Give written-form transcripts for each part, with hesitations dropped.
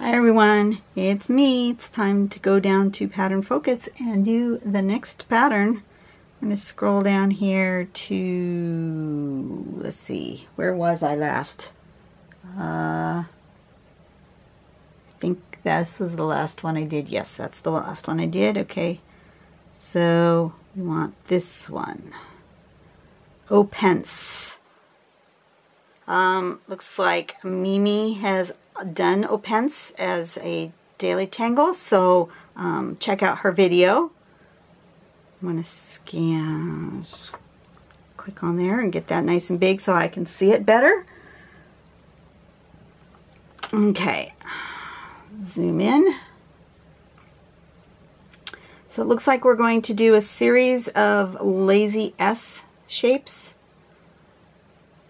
Hi everyone, it's me. It's time to go down to pattern focus and do the next pattern. I'm going to scroll down here to, let's see, where was I last? I think this was the last one I did. Yes, that's the last one I did. Okay, so we want this one. Opence. Looks like Mimi has done Opence as a daily tangle, so check out her video. I'm going to scan, click on there and get that nice and big so I can see it better. Okay, zoom in. So it looks like we're going to do a series of lazy S shapes.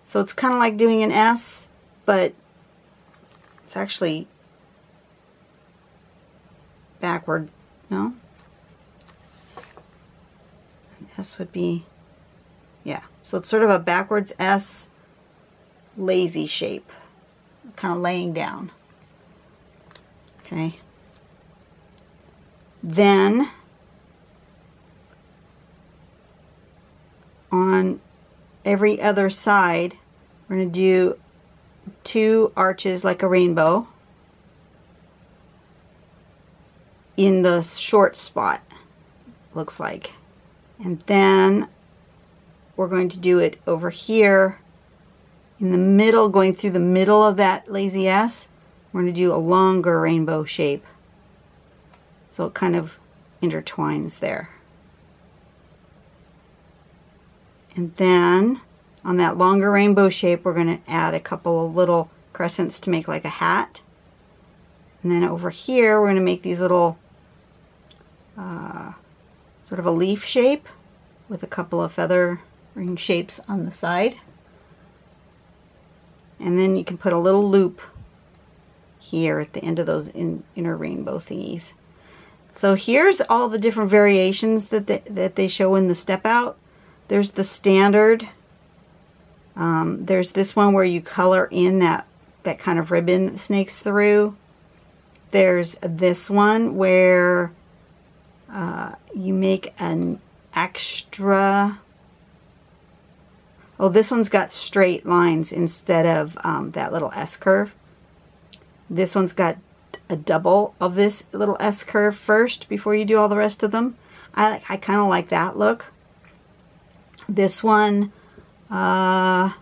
So it's kind of like doing an S, but it's actually backward, no? S would be, yeah. So it's sort of a backwards S lazy shape, kind of laying down. Okay. Then on every other side, we're going to do 2 arches like a rainbow in the short spot, looks like. And then we're going to do it over here in the middle, going through the middle of that lazy S. We're going to do a longer rainbow shape. So it kind of intertwines there. And then on that longer rainbow shape, we're going to add a couple of little crescents to make like a hat. And then over here, we're going to make these little sort of a leaf shape with a couple of feather ring shapes on the side. And then you can put a little loop here at the end of those inner rainbow thingies. So here's all the different variations that they show in the step out. There's the standard. There's this one where you color in that kind of ribbon that snakes through. There's this one where you make an extra. Oh, this one's got straight lines instead of that little S curve. This one's got a double of this little S curve first before you do all the rest of them. I kind of like that look. This one has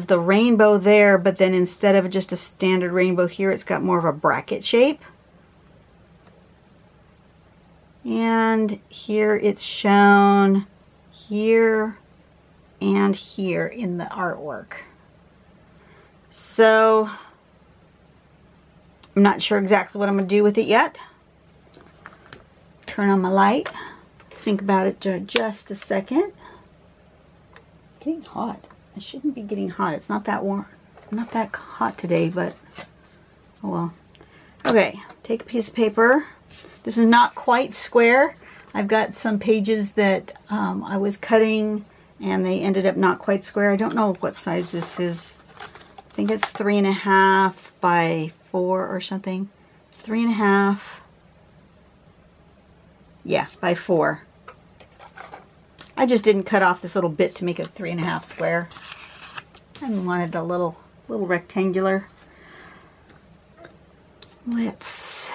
the rainbow there, but then instead of just a standard rainbow here, it's got more of a bracket shape. And here it's shown here and here in the artwork. So I'm not sure exactly what I'm going to do with it yet. Turn on my light. Think about it for just a second. Getting hot. I shouldn't be getting hot. It's not that warm. Not that hot today, but oh well. Okay, take a piece of paper. This is not quite square. I've got some pages that I was cutting and they ended up not quite square. I don't know what size this is. I think it's 3.5 by 4 or something. It's 3.5. Yeah, by 4. I just didn't cut off this little bit to make it 3.5 square. I wanted a little rectangular. Let's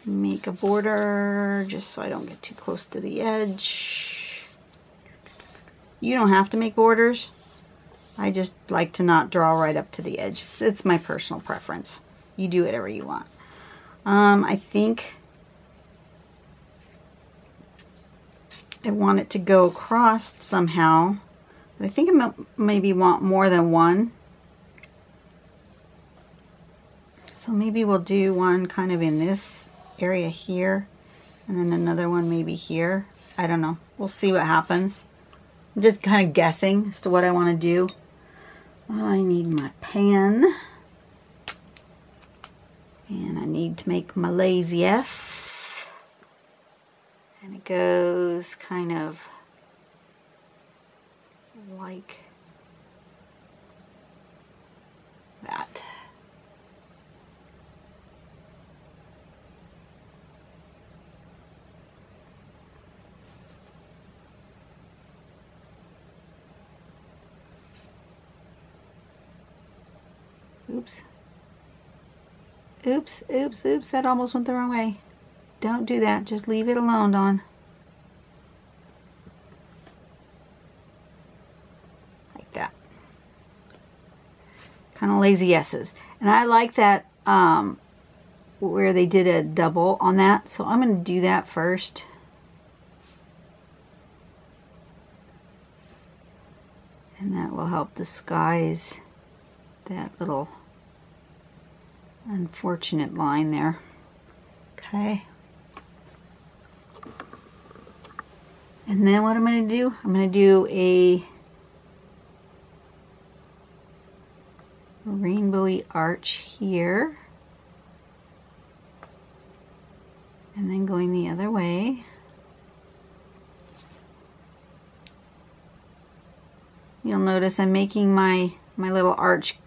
make a border just so I don't get too close to the edge. You don't have to make borders. I just like to not draw right up to the edge. It's my personal preference. You do whatever you want. I think I want it to go across somehow. But I think I maybe want more than one. So maybe we'll do one kind of in this area here, and then another one maybe here. I don't know. We'll see what happens. I'm just kind of guessing as to what I want to do. I need my pen. And I need to make my lazy S. And it goes kind of like that. Oops. Oops, oops, oops, that almost went the wrong way. Don't do that, just leave it alone, Dawn. Like that. Kind of lazy S's. And I like that where they did a double on that, so I'm going to do that first. And that will help disguise that little unfortunate line there. Okay. And then what I'm going to do, I'm going to do a rainbowy arch here. And then going the other way. You'll notice I'm making my little arch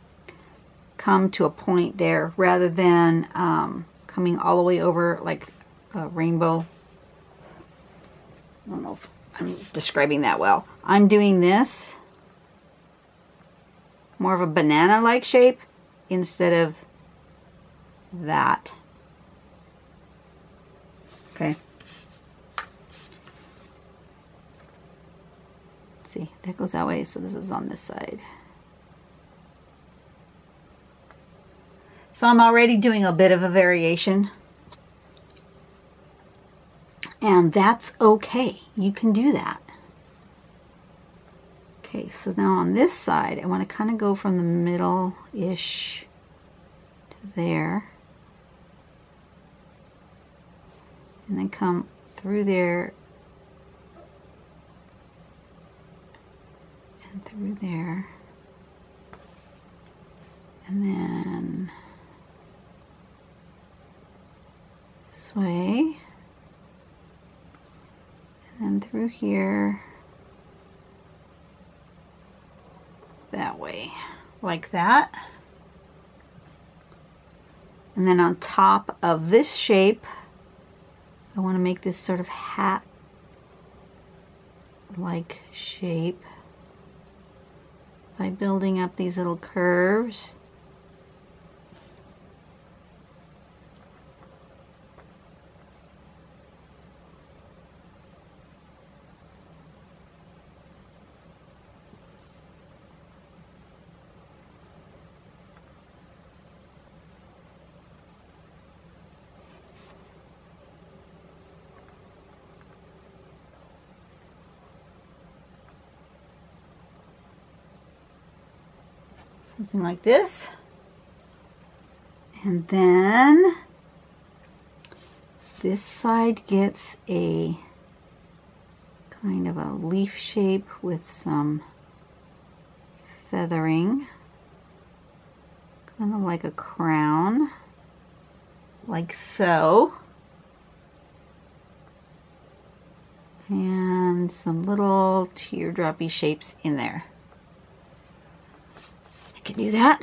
come to a point there rather than coming all the way over like a rainbow. I don't know if I'm describing that well. I'm doing this more of a banana-like shape instead of that. Okay. See, that goes that way, so this is on this side. So I'm already doing a bit of a variation. And that's okay. You can do that. Okay, so now on this side, I want to kind of go from the middle-ish to there. And then come through there and through there. And then this way. And then through here. That way. Like that. And then on top of this shape, I want to make this sort of hat-like shape by building up these little curves. Something like this. And then this side gets a kind of a leaf shape with some feathering, kind of like a crown, like so. And some little teardroppy shapes in there. Can do that.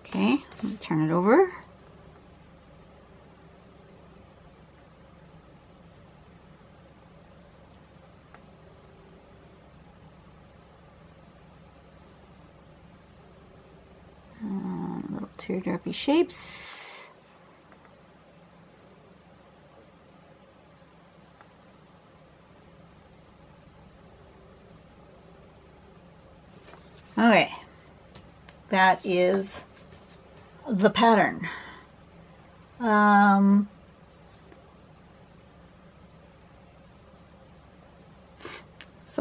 Okay, let me turn it over. Teardroppy shapes. Okay, that is the pattern. So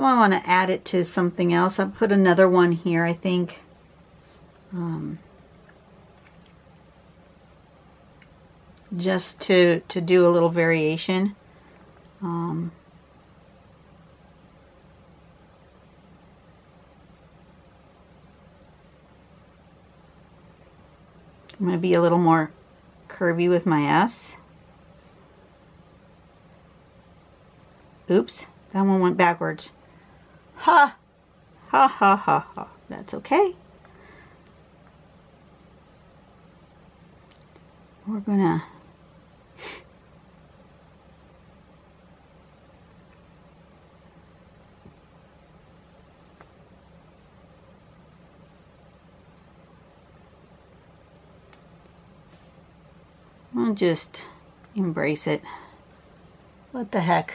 I want to add it to something else. I'll put another one here, I think. Just to do a little variation. I'm going to be a little more curvy with my S. Oops, that one went backwards. Ha! Ha ha ha ha. That's okay. we're gonna I'll just embrace it. What the heck?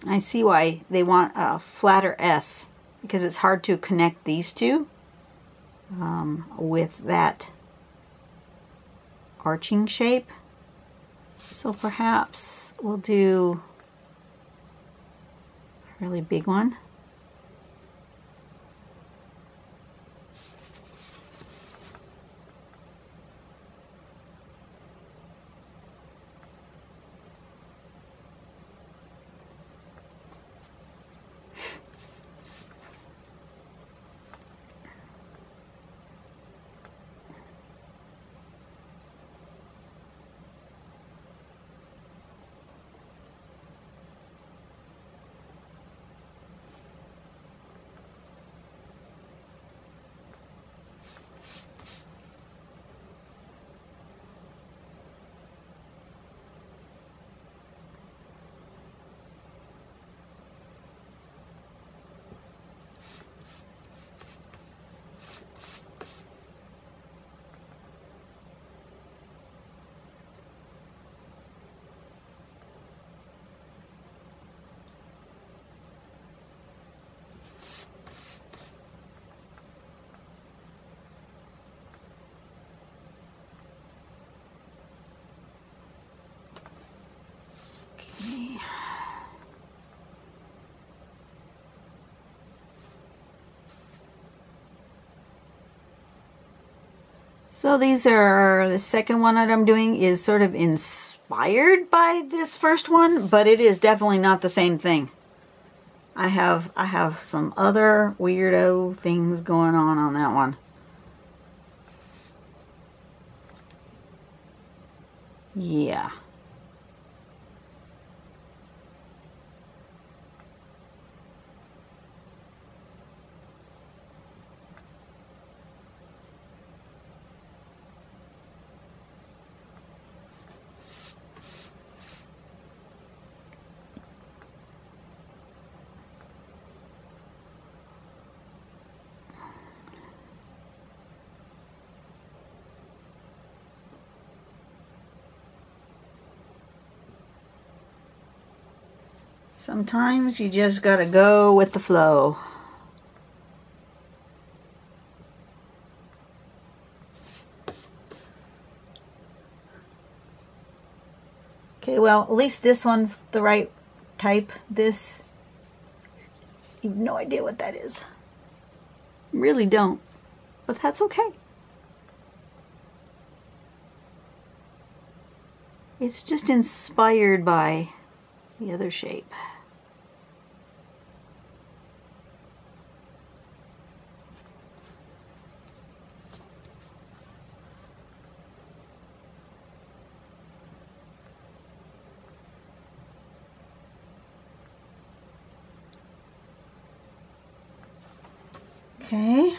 I see why they want a flatter S, because it's hard to connect these two with that arching shape. So perhaps we'll do a really big one. So these are, the second one that I'm doing is sort of inspired by this first one, but it is definitely not the same thing. I have some other weirdo things going on that one. Yeah. Sometimes you just gotta go with the flow. Okay, well, at least this one's the right type. This, you have no idea what that is. Really don't, but that's okay. It's just inspired by the other shape. Okay.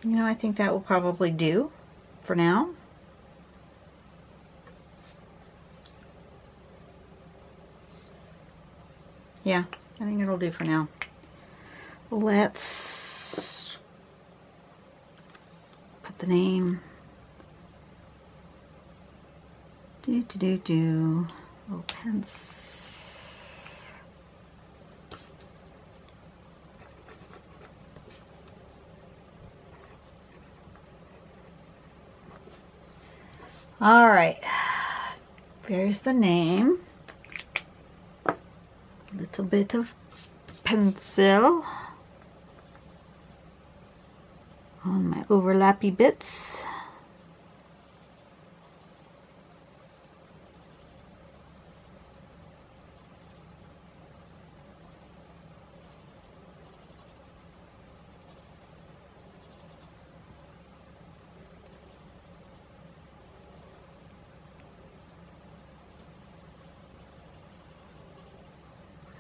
You know, I think that will probably do for now. Yeah, I think it'll do for now. Let's put the name. Opence. All right, there's the name. A little bit of pencil on my overlappy bits.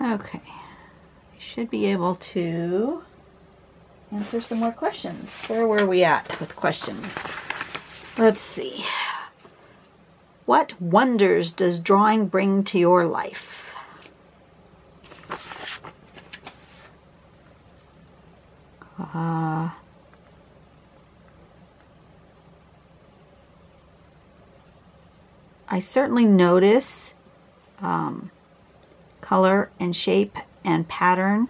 Okay, I should be able to answer some more questions. Where were we at with questions? Let's see. What wonders does drawing bring to your life? I certainly notice color and shape and pattern,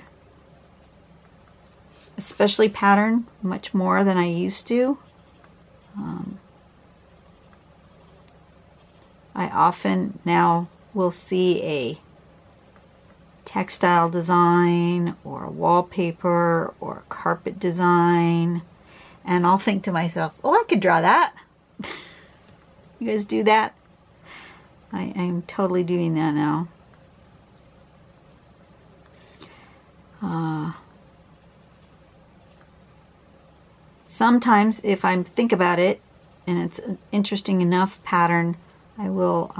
especially pattern, much more than I used to. I often now will see a textile design or a wallpaper or a carpet design, and I'll think to myself, oh, I could draw that. You guys do that? I'm totally doing that now. Sometimes if I think about it and it's an interesting enough pattern, I will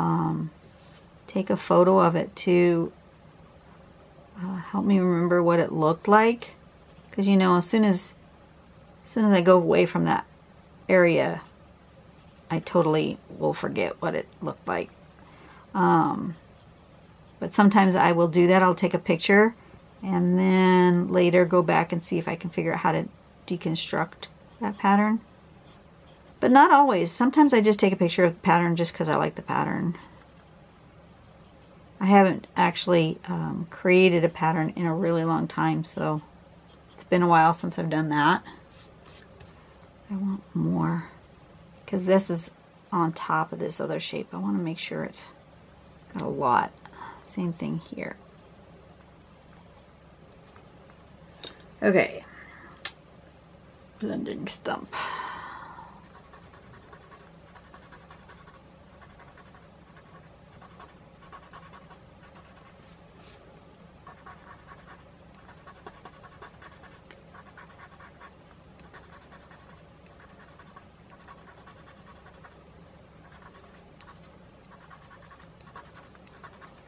take a photo of it to help me remember what it looked like. Because, you know, as soon as I go away from that area, I totally will forget what it looked like. But sometimes I will do that. I'll take a picture and then later go back and see if I can figure out how to deconstruct that pattern. But not always. Sometimes I just take a picture of the pattern just because I like the pattern. I haven't actually created a pattern in a really long time, so it's been a while since I've done that. I want more because this is on top of this other shape. I want to make sure it's got a lot. Same thing here. Okay. Blending stump.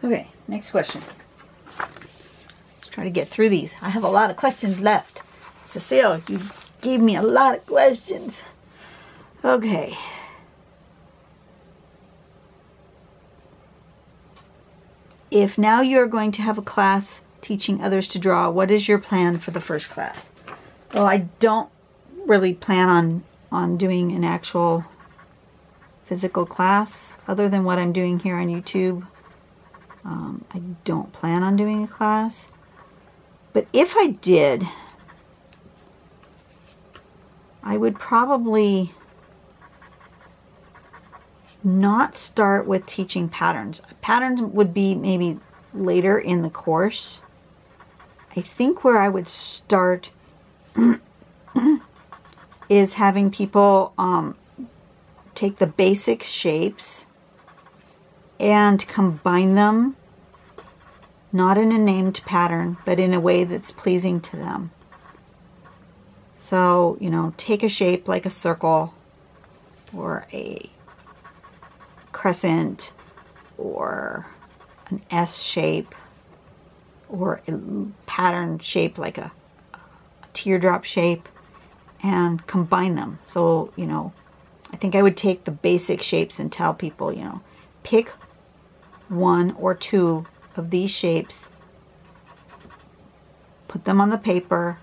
Okay, next question. Let's try to get through these. I have a lot of questions left. Cecile, you gave me a lot of questions. Okay. If now you're going to have a class teaching others to draw, what is your plan for the first class? Well, I don't really plan on doing an actual physical class other than what I'm doing here on YouTube. I don't plan on doing a class. But if I did, I would probably not start with teaching patterns. Patterns would be maybe later in the course. I think where I would start is having people take the basic shapes and combine them, not in a named pattern, but in a way that's pleasing to them. So, you know, take a shape like a circle or a crescent or an S shape or a pattern shape like a teardrop shape and combine them. So, you know, I think I would take the basic shapes and tell people, you know, pick one or two of these shapes, put them on the paper,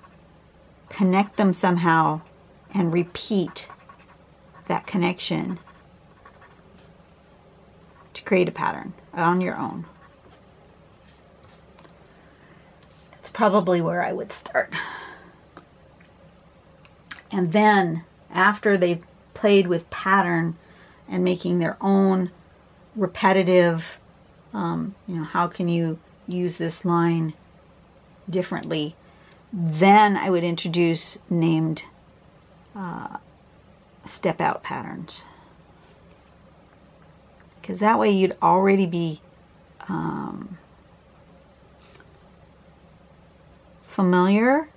connect them somehow, and repeat that connection to create a pattern on your own. That's probably where I would start. And then after they've played with pattern and making their own repetitive, you know, how can you use this line differently, then I would introduce named step out patterns, because that way you'd already be familiar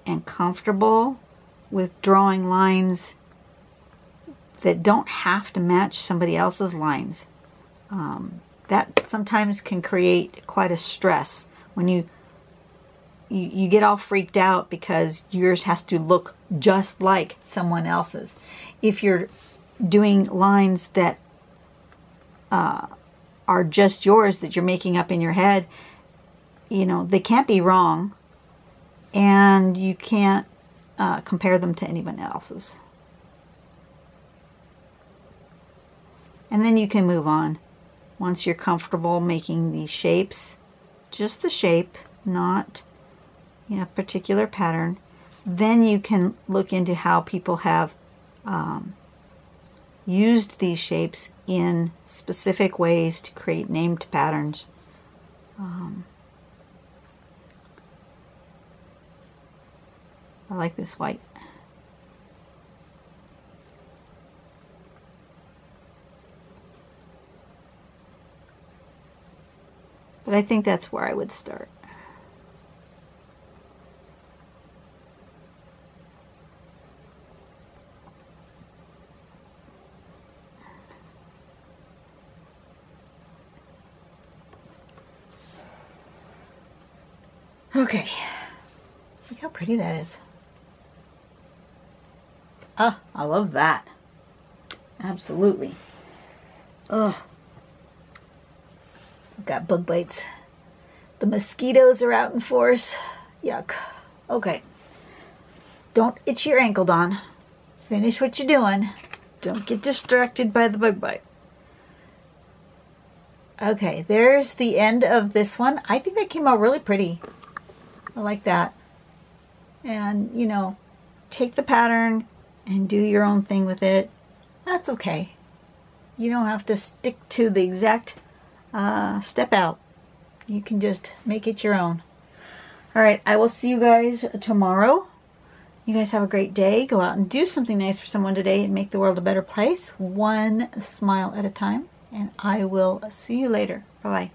and comfortable with drawing lines that don't have to match somebody else's lines. That sometimes can create quite a stress when you get all freaked out because yours has to look just like someone else's. If you're doing lines that are just yours, that you're making up in your head, you know, they can't be wrong, and you can't compare them to anyone else's. And then you can move on. Once you're comfortable making these shapes, just the shape, not, you know, particular pattern, then you can look into how people have used these shapes in specific ways to create named patterns. I like this white. But I think that's where I would start. Okay, look how pretty that is. Ah, I love that. Absolutely. Ugh. I've got bug bites. The mosquitoes are out in force. Yuck. Okay. Don't itch your ankle, Dawn. Finish what you're doing. Don't get distracted by the bug bite. Okay, there's the end of this one. I think that came out really pretty. I like that. And, you know, take the pattern and do your own thing with it. That's okay. You don't have to stick to the exact step out. You can just make it your own. All right, I will see you guys tomorrow. You guys have a great day. Go out and do something nice for someone today and make the world a better place, one smile at a time. And I will see you later. Bye-bye.